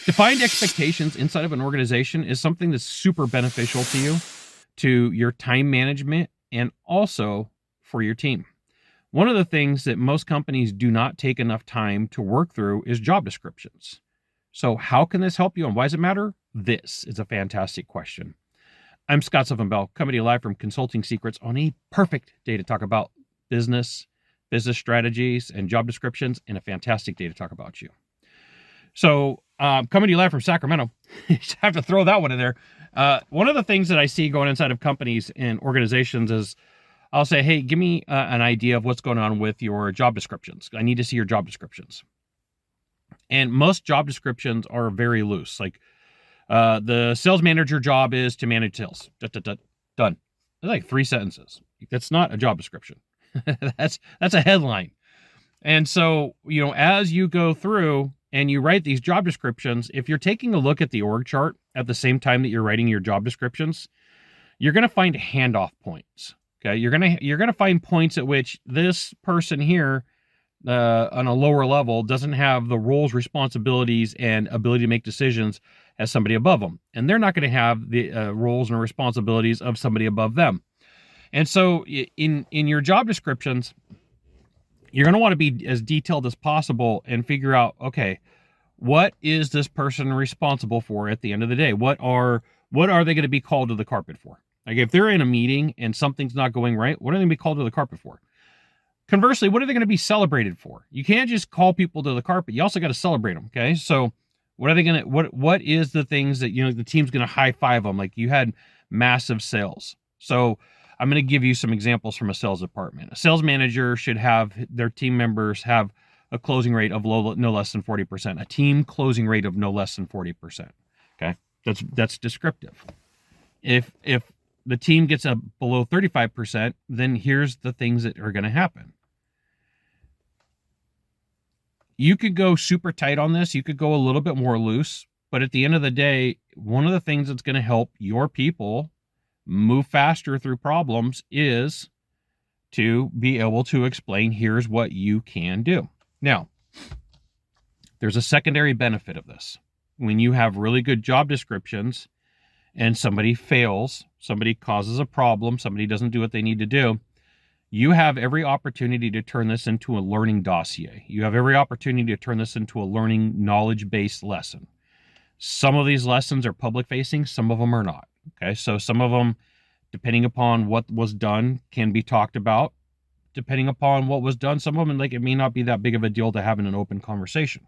Defined expectations inside of an organization is something that's super beneficial to you, to your time management, and also for your team. One of the things that most companies do not take enough time to work through is job descriptions. So how can this help you, and why does it matter? This is a fantastic question. I'm Scott Sylvan coming to you live from Consulting Secrets on a perfect day to talk about business strategies, and job descriptions, and a fantastic day to talk about you. So, coming to you live from Sacramento, you just have to throw that one in there. One of the things that I see going inside of companies and organizations is I'll say, hey, give me an idea of what's going on with your job descriptions. I need to see your job descriptions. And most job descriptions are very loose. Like the sales manager job is to manage sales. Done. It's like 3 sentences. That's not a job description. That's a headline. And so, as you go through and you write these job descriptions, if you're taking a look at the org chart at the same time that you're writing your job descriptions, you're going to find handoff points. Okay. You're going to find points at which this person here, on a lower level, doesn't have the roles, responsibilities, and ability to make decisions as somebody above them. And they're not going to have the roles and responsibilities of somebody above them. And so in your job descriptions, you're going to want to be as detailed as possible and figure out, okay, what is this person responsible for at the end of the day? What are they going to be called to the carpet for? Like if they're in a meeting and something's not going right, what are they going to be called to the carpet for? Conversely, what are they going to be celebrated for? You can't just call people to the carpet. You also got to celebrate them. Okay. So what are they going to, what is the things that, the team's going to high five them? Like you had massive sales. So I'm going to give you some examples from a sales department. A sales manager should have their team members have a closing rate of no less than 40%. A team closing rate of no less than 40%. Okay, that's descriptive. If the team gets below 35%, then here's the things that are going to happen. You could go super tight on this. You could go a little bit more loose. But at the end of the day, one of the things that's going to help your people move faster through problems is to be able to explain, here's what you can do. Now, there's a secondary benefit of this. When you have really good job descriptions and somebody fails, somebody causes a problem, somebody doesn't do what they need to do, you have every opportunity to turn this into a learning dossier. You have every opportunity to turn this into a learning knowledge-based lesson. Some of these lessons are public-facing, some of them are not. Okay, so some of them, depending upon what was done, can be talked about. Depending upon what was done, some of them, it may not be that big of a deal to have in an open conversation.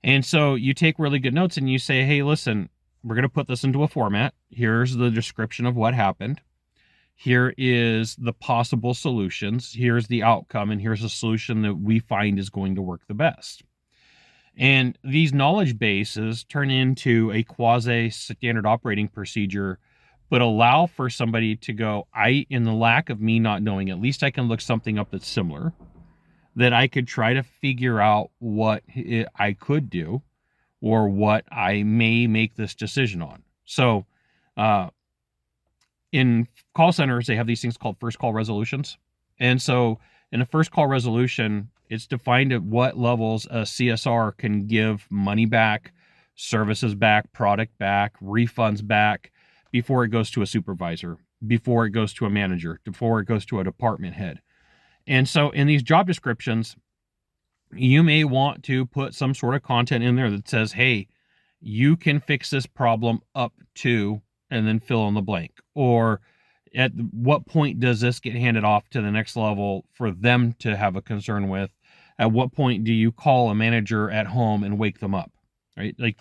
And so you take really good notes and you say, hey, listen, we're going to put this into a format. Here's the description of what happened. Here is the possible solutions. Here's the outcome, and here's a solution that we find is going to work the best. And these knowledge bases turn into a quasi-standard operating procedure, but allow for somebody to go, in the lack of me not knowing, at least I can look something up that's similar, that I could try to figure out what I could do or what I may make this decision on. So in call centers, they have these things called first call resolutions. And so in a first call resolution, it's defined at what levels a CSR can give money back, services back, product back, refunds back before it goes to a supervisor, before it goes to a manager, before it goes to a department head. And so in these job descriptions, you may want to put some sort of content in there that says, hey, you can fix this problem up to, and then fill in the blank. Or at what point does this get handed off to the next level for them to have a concern with? At what point do you call a manager at home and wake them up? Right? Like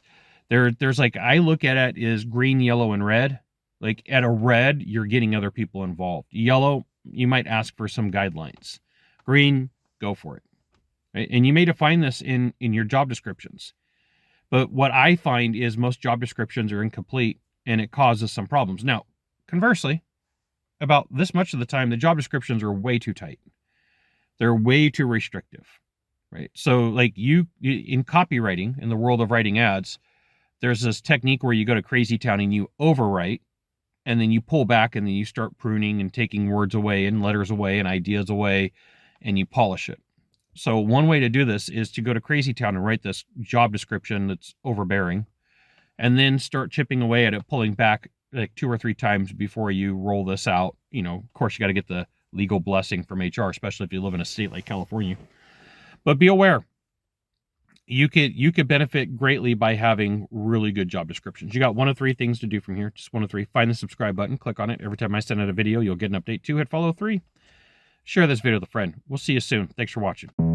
there's I look at it as green, yellow, and red. Like at a red, you're getting other people involved. Yellow, you might ask for some guidelines. Green, go for it. Right? And you may define this in your job descriptions. But what I find is most job descriptions are incomplete and it causes some problems. Now, conversely, about this much of the time, the job descriptions are way too tight. They're way too restrictive, right? So you in copywriting, in the world of writing ads, there's this technique where you go to crazy town and you overwrite, and then you pull back and then you start pruning and taking words away and letters away and ideas away, and you polish it. So one way to do this is to go to Crazy Town and write this job description that's overbearing, and then start chipping away at it, pulling back like 2 or 3 times before you roll this out. Of course, you got to get the legal blessing from HR, especially if you live in a state like California. But be aware, you could benefit greatly by having really good job descriptions. You got 1 of 3 things to do from here. Just 1 of 3. Find the subscribe button, click on it. Every time I send out a video, you'll get an update. 2, hit follow. 3, share this video with a friend. We'll see you soon. Thanks for watching.